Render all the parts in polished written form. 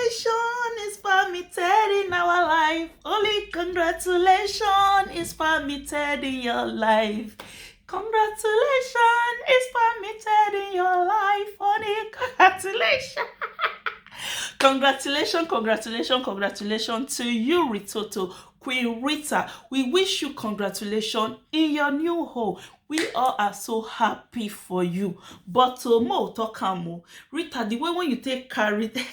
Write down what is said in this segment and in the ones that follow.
is permitted in our life. Only congratulations is permitted in your life. Congratulations is permitted in your life. Only congratulations. Congratulations to you, Ritoto, Queen Rita. We wish you congratulations in your new home. We all are so happy for you. But more talk more. Rita, the way when you take carry the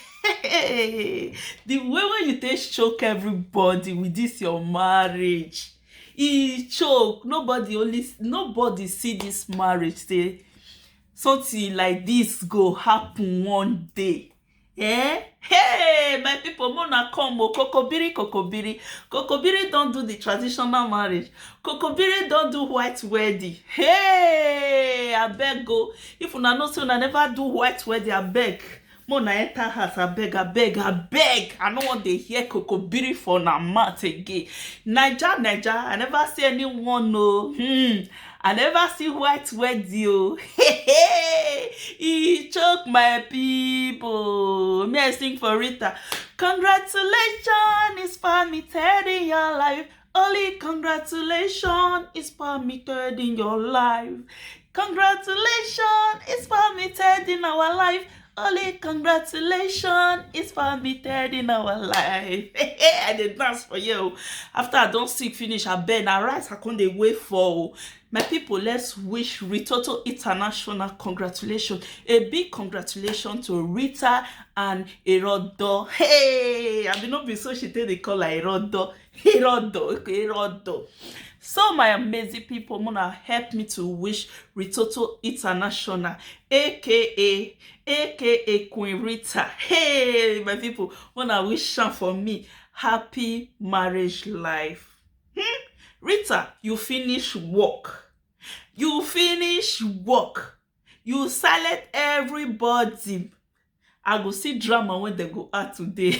way when you take choke everybody with this your marriage. E choke. Nobody see this marriage say something like this go happen one day. Hey, my people, mona come o. Kokobiri don't do the traditional marriage. Kokobiri don't do white wedding. Hey, abeg go. If una know say una never do white wedding, abeg. Mona enter house, abeg. I no want to hear kokobiri for na mouth again. Naija, I never see anyone no. I never see white wedding. He choke my people. Me I sing for Rita. Congratulations is permitted in your life. Only congratulations is permitted in your life. Congratulations is permitted in our life. Only congratulations is permitted in our life. I did dance for you. After I don't sing finish, I beg na rice I can't wait for. My people, let's wish Ritoto International congratulations. A big congratulations to Rita and Erodo. Hey, I mean not be so she take the call like Erodo. So my amazing people, wanna help me to wish Ritoto International, aka Queen Rita. Hey, my people, wanna wish her for me happy marriage life. Rita, you finish work. You silent everybody. I go see drama when they go out today.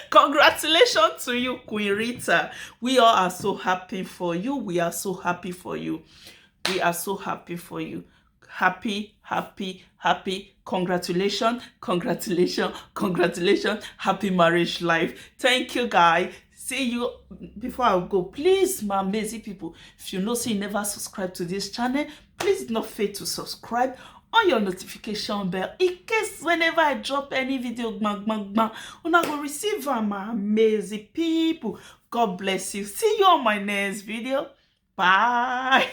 Congratulations to you, Queen Rita. We all are so happy for you. We are so happy for you. Happy. Congratulations. Happy marriage life. Thank you, guys. See you. Before I go, please, my amazing people, if you know say you never subscribe to this channel, please don't fail to subscribe on your notification bell in case whenever I drop any video, una go receive my amazing people. God bless you. See you on my next video. Bye.